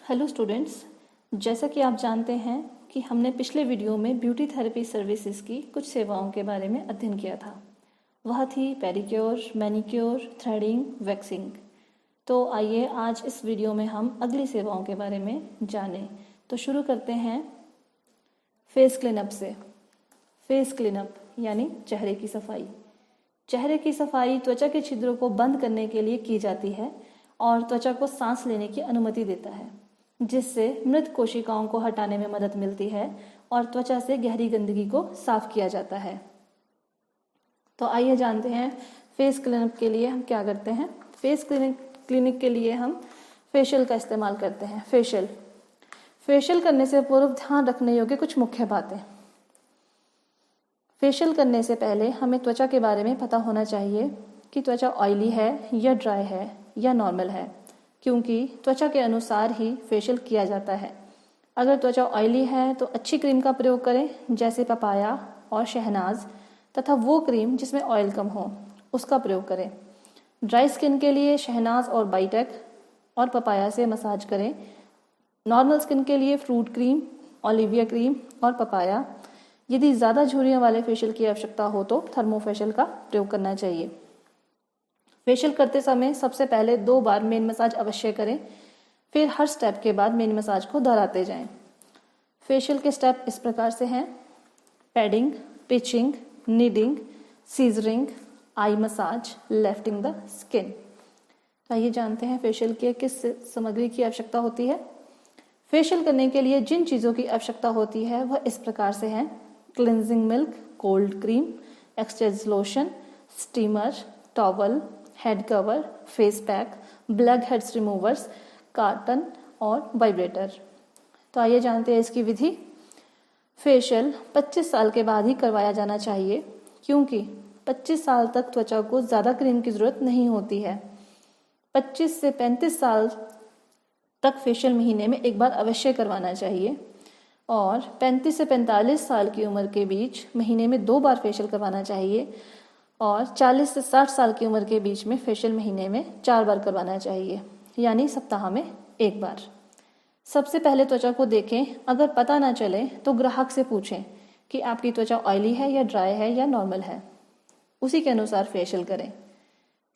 Hello students, जैसा कि आप जानते हैं कि हमने पिछले वीडियो में ब्यूटी थेरेपी सर्विसेज की कुछ सेवाओं के बारे में अध्ययन किया था। वह थी पेडिक्योर, मैनिक्योर, थ्रेडिंग, वैक्सिंग। तो आइए आज इस वीडियो में हम अगली सेवाओं के बारे में जानें। तो शुरू करते हैं फेस क्लीनअप से। फेस क्लीनअप यानी चेहरे की सफाई। चेहरे की सफाई त्वचा के छिद्रों को बंद करने के लिए की जाती है और त्वचा को सांस लेने की अनुमति देता है, जिससे मृत कोशिकाओं को हटाने में मदद मिलती है और त्वचा से गहरी गंदगी को साफ किया जाता है। तो आइए जानते हैं फेस क्लीनअप के लिए हम क्या करते हैं। फेस क्लिनिक के लिए हम फेशियल का इस्तेमाल करते हैं। फेशियल करने से पूर्व ध्यान रखने योग्य कुछ मुख्य बातें। फेशियल करने से पहले हमें त्वचा के बारे में पता होना चाहिए कि त्वचा ऑयली है या ड्राई है या नॉर्मल है, क्योंकि त्वचा के अनुसार ही फेशियल किया जाता है। अगर त्वचा ऑयली है तो अच्छी क्रीम का प्रयोग करें, जैसे पपाया और शहनाज, तथा वो क्रीम जिसमें ऑयल कम हो उसका प्रयोग करें। ड्राई स्किन के लिए शहनाज और बाइटेक और पपाया से मसाज करें। नॉर्मल स्किन के लिए फ्रूट क्रीम, ओलिविया क्रीम और पपाया। यदि ज़्यादा झुर्रियों वाले फेशियल की आवश्यकता हो तो थर्मोफेशियल का प्रयोग करना चाहिए। फेशियल करते समय सबसे पहले 2 बार मेन मसाज अवश्य करें, फिर हर स्टेप के बाद मेन मसाज को दोहराते जाएं। फेशियल के स्टेप इस प्रकार से हैं: patting, pinching, kneading, scissoring, eye massage, lifting the skin. तो आइए जानते हैं फेशियल के किस सामग्री की आवश्यकता होती है। फेशियल करने के लिए जिन चीज़ों की आवश्यकता होती है वह इस प्रकार से हैं: cleansing milk, cold cream, exchange lotion, steamer, towel, head cover, face pack, black heads removers, carton और वाइब्रेटर। तो आइए जानते हैं इसकी विधि। फेशियल 25 साल के बाद ही करवाया जाना चाहिए, क्योंकि 25 साल तक त्वचा को ज़्यादा क्रीम की ज़रूरत नहीं होती है। 25 से 35 साल तक फेशियल महीने में एक बार अवश्य करवाना चाहिए और 35 से 45 साल की उम्र के बीच महीने में 2 बार फेशियल करवाना चाहिए और 40 से 60 साल की उम्र के बीच में फेशियल महीने में 4 बार करवाना चाहिए, यानी सप्ताह में 1 बार। सबसे पहले त्वचा को देखें, अगर पता ना चले तो ग्राहक से पूछें कि आपकी त्वचा ऑयली है या ड्राई है या नॉर्मल है, उसी के अनुसार फेशियल करें।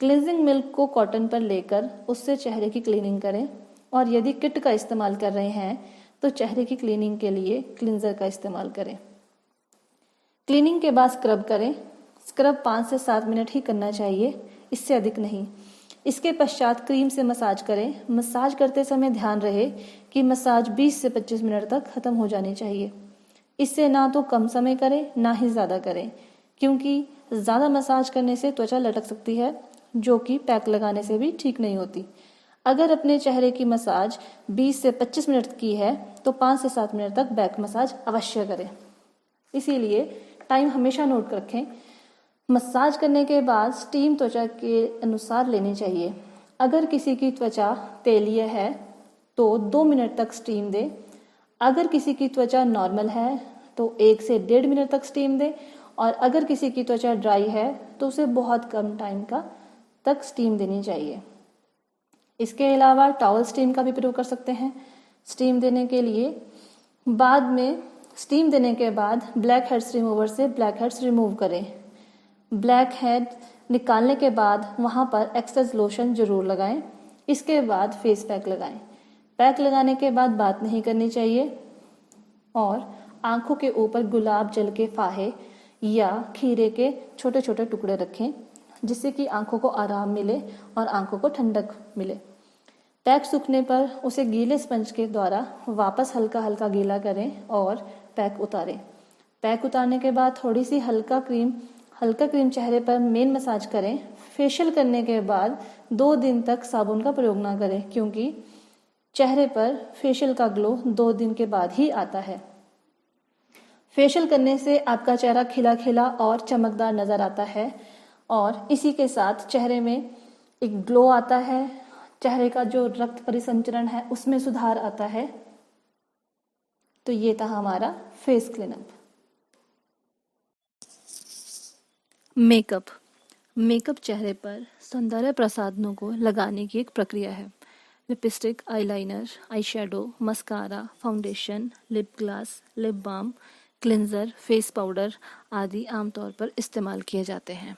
क्लींजिंग मिल्क को कॉटन पर लेकर उससे चेहरे की क्लीनिंग करें और यदि किट का इस्तेमाल कर रहे हैं तो चेहरे की क्लीनिंग के लिए क्लींजर का इस्तेमाल करें। क्लीनिंग के बाद स्क्रब करें। स्क्रब 5 से 7 मिनट ही करना चाहिए, इससे अधिक नहीं। इसके पश्चात क्रीम से मसाज करें। मसाज करते समय ध्यान रहे कि मसाज 20 से 25 मिनट तक खत्म हो जानी चाहिए। इससे ना तो कम समय करें ना ही ज़्यादा करें, क्योंकि ज़्यादा मसाज करने से त्वचा लटक सकती है, जो कि पैक लगाने से भी ठीक नहीं होती। अगर अपने चेहरे की मसाज 20 से 25 मिनट की है तो 5 से 7 मिनट तक बैक मसाज अवश्य करें। इसीलिए टाइम हमेशा नोट रखें। मसाज करने के बाद स्टीम त्वचा के अनुसार लेनी चाहिए। अगर किसी की त्वचा तेलीय है तो 2 मिनट तक स्टीम दें। अगर किसी की त्वचा नॉर्मल है तो 1 से 1.5 मिनट तक स्टीम दें और अगर किसी की त्वचा ड्राई है तो उसे बहुत कम टाइम तक स्टीम देनी चाहिए। इसके अलावा टॉवल स्टीम का भी प्रयोग कर सकते हैं। स्टीम देने के लिए स्टीम देने के बाद ब्लैक हेड्स रिमूवर से ब्लैक हेड्स रिमूव करें। ब्लैक हेड निकालने के बाद वहां पर एक्सेस लोशन जरूर लगाएं। इसके बाद फेस पैक लगाएं। पैक लगाने के बाद बात नहीं करनी चाहिए और आंखों के ऊपर गुलाब जल के फाहे या खीरे के छोटे छोटे टुकड़े रखें, जिससे कि आंखों को आराम मिले और आंखों को ठंडक मिले। पैक सूखने पर उसे गीले स्पंज के द्वारा वापस हल्का हल्का गीला करें और पैक उतारें। पैक उतारने के बाद थोड़ी सी हल्का क्रीम चेहरे पर मेन मसाज करें। फेशियल करने के बाद 2 दिन तक साबुन का प्रयोग ना करें, क्योंकि चेहरे पर फेशियल का ग्लो 2 दिन के बाद ही आता है। फेशियल करने से आपका चेहरा खिला खिला और चमकदार नजर आता है और इसी के साथ चेहरे में एक ग्लो आता है। चेहरे का जो रक्त परिसंचरण है उसमें सुधार आता है। तो ये था हमारा फेस क्लीनअप। मेकअप चेहरे पर सौंदर्य प्रसाधनों को लगाने की एक प्रक्रिया है। Lipstick, eyeliner, eye shadow, mascara, foundation, lip gloss, lip balm, cleanser, face powder आदि आमतौर पर इस्तेमाल किए जाते हैं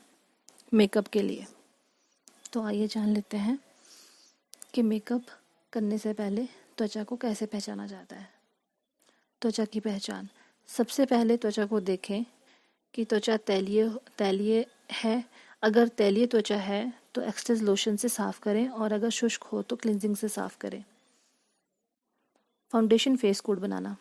मेकअप के लिए। तो आइए जान लेते हैं कि मेकअप करने से पहले त्वचा को कैसे पहचाना जाता है। त्वचा की पहचान। सबसे पहले त्वचा को देखें कि त्वचा तैलीय है। अगर तैलीय त्वचा है तो एक्सटेज लोशन से साफ करें और अगर शुष्क हो तो क्लिंजिंग से साफ करें। फाउंडेशन फेस कोड बनाना।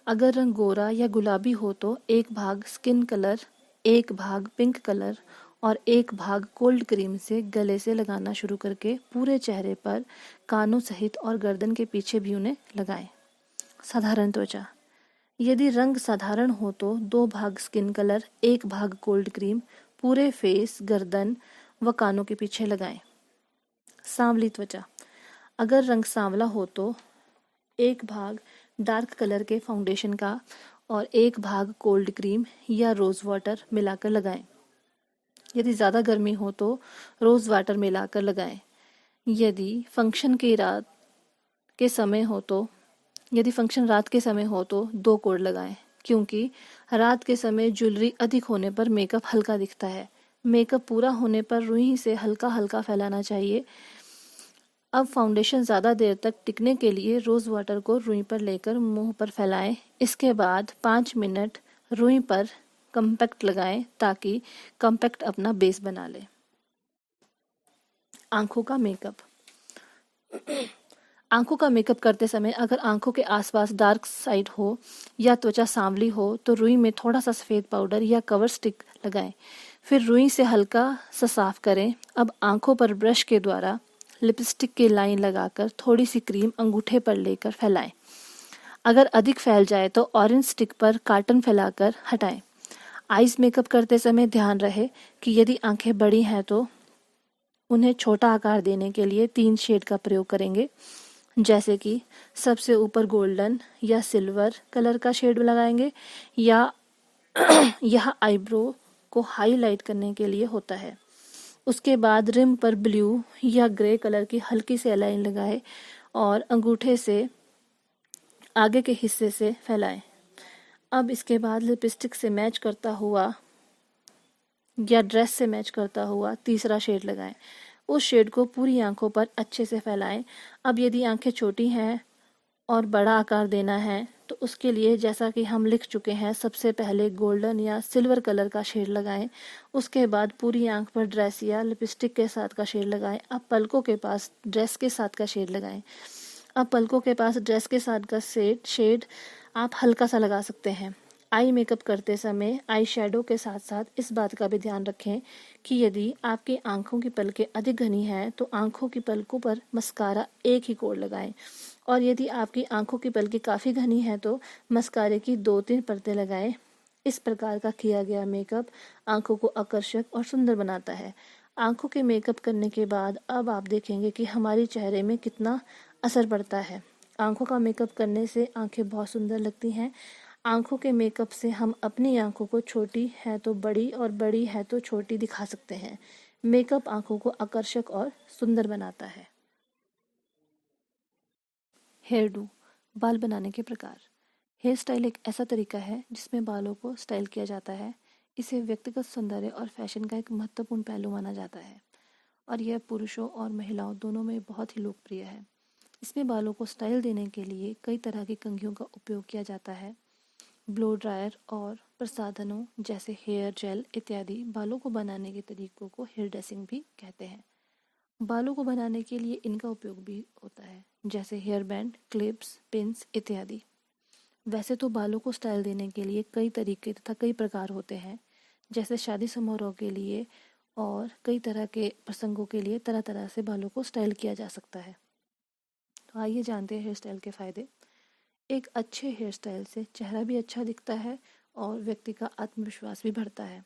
अगर रंग गोरा या गुलाबी हो तो एक भाग स्किन कलर, एक भाग पिंक कलर और एक भाग कोल्ड क्रीम से गले से लगाना शुरू करके पूरे चेहरे पर, कानों सहित और गर्दन के पीछे भी उन्हें लगाएं। साधारण त्वचा। यदि रंग साधारण हो तो 2 भाग स्किन कलर, 1 भाग कोल्ड क्रीम पूरे फेस, गर्दन व कानों के पीछे लगाएं। सांवली त्वचा। अगर रंग सांवला हो तो 1 भाग डार्क कलर के फाउंडेशन का और 1 भाग कोल्ड क्रीम या रोज वाटर मिलाकर लगाएं। यदि ज़्यादा गर्मी हो तो रोज वाटर मिलाकर लगाएं। यदि फंक्शन रात के समय हो तो 2 कोड लगाएं, क्योंकि रात के समय ज्वेलरी अधिक होने पर मेकअप हल्का दिखता है। मेकअप पूरा होने पर रुई से हल्का हल्का फैलाना चाहिए। अब फाउंडेशन ज़्यादा देर तक टिकने के लिए रोज़ वाटर को रुई पर लेकर मुंह पर फैलाएं। इसके बाद 5 मिनट रुई पर कॉम्पैक्ट लगाएं ताकि कॉम्पैक्ट अपना बेस बना ले। आंखों का मेकअप। आंखों का मेकअप करते समय अगर आंखों के आसपास डार्क साइड हो या त्वचा सांवली हो तो रुई में थोड़ा सा सफ़ेद पाउडर या कवर स्टिक लगाएं। फिर रुई से हल्का सा साफ करें। अब आंखों पर ब्रश के द्वारा लिपस्टिक की लाइन लगाकर थोड़ी सी क्रीम अंगूठे पर लेकर फैलाएं। अगर अधिक फैल जाए तो ऑरेंज स्टिक पर कॉटन फैलाकर हटाएं। आईज मेकअप करते समय ध्यान रहे कि यदि आंखें बड़ी हैं तो उन्हें छोटा आकार देने के लिए 3 शेड का प्रयोग करेंगे, जैसे कि सबसे ऊपर गोल्डन या सिल्वर कलर का शेड लगाएंगे या यह आईब्रो को हाईलाइट करने के लिए होता है। उसके बाद रिम पर ब्लू या ग्रे कलर की हल्की सी लाइन लगाएं और अंगूठे से आगे के हिस्से से फैलाएं। अब इसके बाद लिपस्टिक से मैच करता हुआ या ड्रेस से मैच करता हुआ तीसरा शेड लगाएं। उस शेड को पूरी आंखों पर अच्छे से फैलाएं। अब यदि आंखें छोटी हैं और बड़ा आकार देना है तो उसके लिए, जैसा कि हम लिख चुके हैं, सबसे पहले गोल्डन या सिल्वर कलर का शेड लगाएं। उसके बाद पूरी आंख पर ड्रेस या लिपस्टिक के साथ का शेड लगाएं। अब पलकों के पास ड्रेस के साथ का शेड लगाएं। अब पलकों के पास ड्रेस के साथ का शेड आप हल्का सा लगा सकते हैं। आई मेकअप करते समय आई शेडो के साथ साथ इस बात का भी ध्यान रखें कि यदि आपकी आंखों की पलकें अधिक घनी हैं तो आंखों की पलकों पर मस्कारा एक ही कोड लगाएं, और यदि आपकी आंखों की पलकें काफ़ी घनी हैं तो मस्कारे की 2-3 परतें लगाएं। इस प्रकार का किया गया मेकअप आंखों को आकर्षक और सुंदर बनाता है। आंखों के मेकअप करने के बाद अब आप देखेंगे कि हमारे चेहरे में कितना असर पड़ता है। आंखों का मेकअप करने से आंखें बहुत सुंदर लगती हैं। आंखों के मेकअप से हम अपनी आंखों को छोटी है तो बड़ी और बड़ी है तो छोटी दिखा सकते हैं। मेकअप आंखों को आकर्षक और सुंदर बनाता है। हेयर डू, बाल बनाने के प्रकार। हेयर स्टाइल एक ऐसा तरीका है जिसमें बालों को स्टाइल किया जाता है। इसे व्यक्तिगत सौंदर्य और फैशन का एक महत्वपूर्ण पहलू माना जाता है और यह पुरुषों और महिलाओं दोनों में बहुत ही लोकप्रिय है। इसमें बालों को स्टाइल देने के लिए कई तरह की कंघियों का उपयोग किया जाता है। ब्लो ड्रायर और प्रसाधनों जैसे हेयर जेल इत्यादि बालों को बनाने के तरीकों को हेयर ड्रेसिंग भी कहते हैं। बालों को बनाने के लिए इनका उपयोग भी होता है, जैसे हेयर बैंड, क्लिप्स, पिन्स इत्यादि। वैसे तो बालों को स्टाइल देने के लिए कई तरीके तथा कई प्रकार होते हैं, जैसे शादी समारोह के लिए और कई तरह के प्रसंगों के लिए तरह तरह से बालों को स्टाइल किया जा सकता है। तो आइए जानते हैं हेयर स्टाइल के फायदे। एक अच्छे हेयर स्टाइल से चेहरा भी अच्छा दिखता है और व्यक्ति का आत्मविश्वास भी बढ़ता है।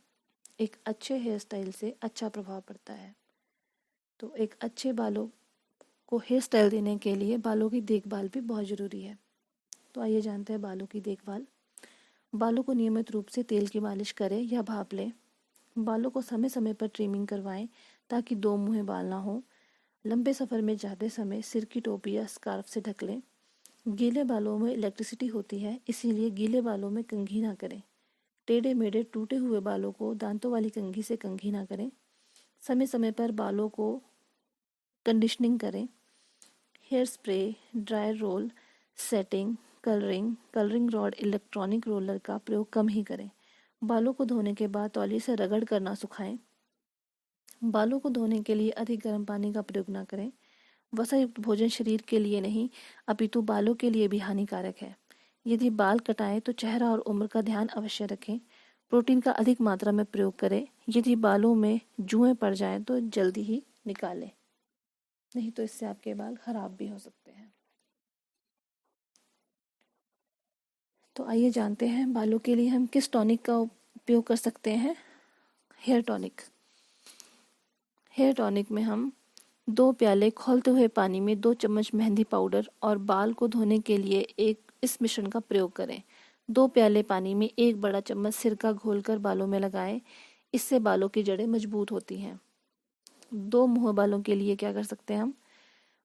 एक अच्छे हेयर स्टाइल से अच्छा प्रभाव पड़ता है। तो एक अच्छे बालों को हेयर स्टाइल देने के लिए बालों की देखभाल भी बहुत ज़रूरी है। तो आइए जानते हैं बालों की देखभाल। बालों को नियमित रूप से तेल की मालिश करें या भाप लें। बालों को समय समय पर ट्रिमिंग करवाएं ताकि 2 मुँहे बाल ना हो। लंबे सफ़र में जाते समय सिर की टोपी या स्कार्फ से ढक लें। गीले बालों में इलेक्ट्रिसिटी होती है, इसीलिए गीले बालों में कंघी ना करें। टेढ़े मेढ़े टूटे हुए बालों को दांतों वाली कंघी से कंघी ना करें। समय समय पर बालों को कंडीशनिंग करें। Hair spray, dry roll, setting, colouring rod, electronic roller का प्रयोग कम ही करें। बालों को धोने के बाद तौलिए से रगड़ कर ना सुखाएं। बालों को धोने के लिए अधिक गर्म पानी का प्रयोग ना करें। वसायुक्त भोजन शरीर के लिए नहीं अपितु बालों के लिए भी हानिकारक है। यदि बाल कटाएं तो चेहरा और उम्र का ध्यान अवश्य रखें। प्रोटीन का अधिक मात्रा में प्रयोग करें। यदि बालों में जुएं पड़ जाएं तो जल्दी ही निकालें, नहीं तो इससे आपके बाल खराब भी हो सकते हैं। तो आइए जानते हैं बालों के लिए हम किस टॉनिक का उपयोग कर सकते हैं। Hair tonic. हेयर टॉनिक में हम 2 प्याले खौलते हुए पानी में 2 चम्मच मेहंदी पाउडर और बाल को धोने के लिए इस मिश्रण का प्रयोग करें। 2 प्याले पानी में 1 बड़ा चम्मच सिरका घोलकर बालों में लगाएं। इससे बालों की जड़ें मजबूत होती हैं। 2 मुँह बालों के लिए क्या कर सकते हैं हम?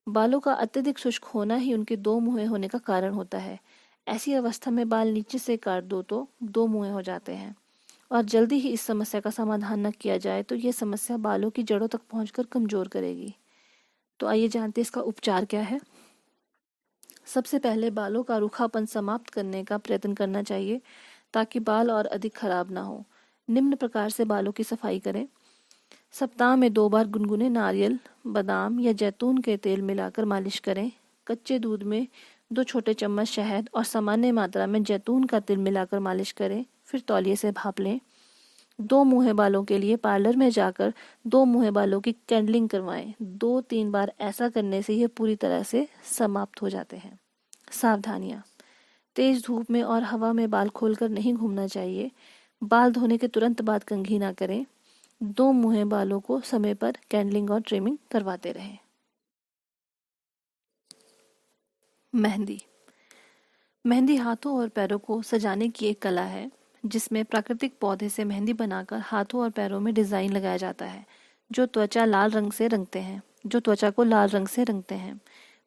बालों का अत्यधिक शुष्क होना ही उनके 2 मुँह होने का कारण होता है। ऐसी अवस्था में बाल नीचे से काट दो तो 2 मुँह हो जाते हैं और जल्दी ही इस समस्या का समाधान न किया जाए तो ये समस्या बालों की जड़ों तक पहुंचकर कमजोर करेगी। तो आइए जानते हैं इसका उपचार क्या है। सबसे पहले बालों का रूखापन समाप्त करने का प्रयत्न करना चाहिए ताकि बाल और अधिक खराब ना हो। निम्न प्रकार से बालों की सफाई करें। सप्ताह में 2 बार गुनगुने नारियल, बादाम या जैतून के तेल मिलाकर मालिश करें। कच्चे दूध में 2 छोटे चम्मच शहद और सामान्य मात्रा में जैतून का तेल मिलाकर मालिश करें। फिर तौलिए से भाप लें। 2 मुँह बालों के लिए पार्लर में जाकर 2 मुँह बालों की कैंडलिंग करवाएं। 2-3 बार ऐसा करने से ये पूरी तरह से समाप्त हो जाते हैं। सावधानियाँ। तेज धूप में और हवा में बाल खोलकर नहीं घूमना चाहिए। बाल धोने के तुरंत बाद कंघी ना करें। 2 मुँह बालों को समय पर कैंडलिंग और ट्रिमिंग करवाते रहें। मेहंदी। मेहंदी हाथों और पैरों को सजाने की एक कला है जिसमें प्राकृतिक पौधे से मेहंदी बनाकर हाथों और पैरों में डिजाइन लगाया जाता है जो त्वचा को लाल रंग से रंगते हैं।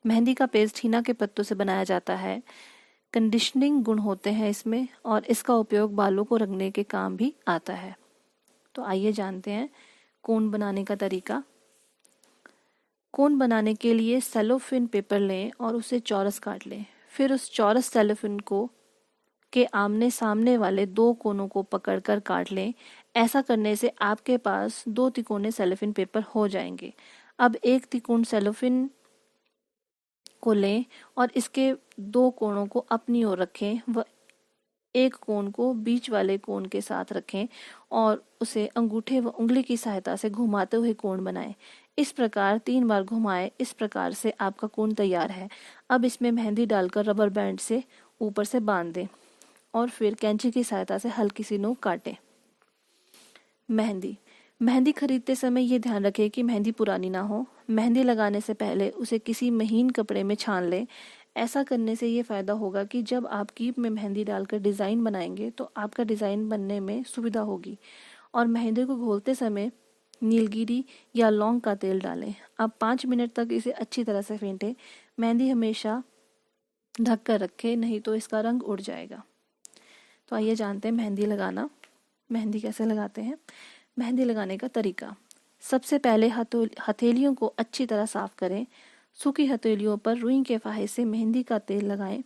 मेहंदी का पेस्ट हीना के पत्तों से बनाया जाता है। कंडीशनिंग गुण होते हैं इसमें और इसका उपयोग बालों को रंगने के काम भी आता है। तो आइए जानते हैं कोन बनाने का तरीका। कोन बनाने के लिए सेलोफेन पेपर लें और उसे चौरस काट लें। फिर उस चौरस सेलोफेन को के आमने सामने वाले 2 कोनों को पकड़कर काट लें। ऐसा करने से आपके पास 2 तिकोने सेलोफेन पेपर हो जाएंगे। अब एक तिकोन सेलोफेन को लें और इसके 2 कोनों को अपनी ओर रखें व एक कोन को बीच वाले कोन के साथ रखें और उसे अंगूठे व उंगली की सहायता से घुमाते हुए कोन बनाएं। इस प्रकार 3 बार घुमाएं। इस प्रकार से आपका कोन तैयार है। अब इसमें मेहंदी डालकर रबर बैंड से ऊपर से बांध दें और फिर कैंची की सहायता से हल्की सी नोक काटें। मेहंदी खरीदते समय ये ध्यान रखें कि मेहंदी पुरानी ना हो। मेहंदी लगाने से पहले उसे किसी महीन कपड़े में छान लें। ऐसा करने से ये फ़ायदा होगा कि जब आप कीप में मेहंदी डालकर डिज़ाइन बनाएंगे तो आपका डिज़ाइन बनने में सुविधा होगी। और मेहंदी को घोलते समय नीलगिरी या लौंग का तेल डालें। अब 5 मिनट तक इसे अच्छी तरह से फेंटें। मेहंदी हमेशा ढक कर रखें, नहीं तो इसका रंग उड़ जाएगा। तो आइए जानते हैं मेहंदी कैसे लगाते हैं। मेहंदी लगाने का तरीका। सबसे पहले हथेलियों को अच्छी तरह साफ करें। सूखी हथेलियों पर रुई के फाहे से मेहंदी का तेल लगाएं।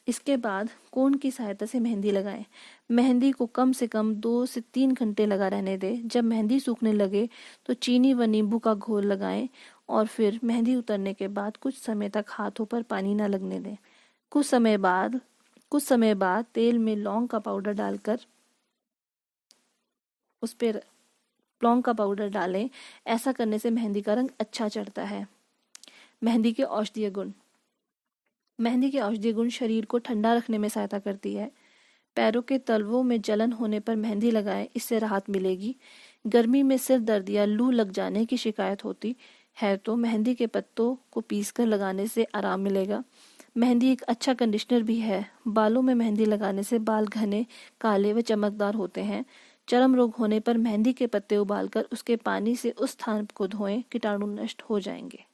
इसके बाद कोन की सहायता से मेहंदी लगाएं। मेहंदी को कम से कम 2 से 3 घंटे लगा रहने दें। जब मेहंदी सूखने लगे तो चीनी व नींबू का घोल लगाएं और फिर मेहंदी उतरने के बाद कुछ समय तक हाथों पर पानी न लगने दें। कुछ समय बाद तेल में लौंग का पाउडर डालकर उस पर लौंग का पाउडर डालें। ऐसा करने से मेहंदी का रंग अच्छा चढ़ता है। मेहंदी के औषधीय गुण शरीर को ठंडा रखने में सहायता करती है। पैरों के तलवों में जलन होने पर मेहंदी लगाएं, इससे राहत मिलेगी। गर्मी में सिर दर्द या लू लग जाने की शिकायत होती है तो मेहंदी के पत्तों को पीसकर लगाने से आराम मिलेगा। मेहंदी एक अच्छा कंडीशनर भी है। बालों में मेहंदी लगाने से बाल घने, काले व चमकदार होते हैं। चर्म रोग होने पर मेहंदी के पत्ते उबालकर उसके पानी से उस स्थान को धोएं, कीटाणु नष्ट हो जाएंगे।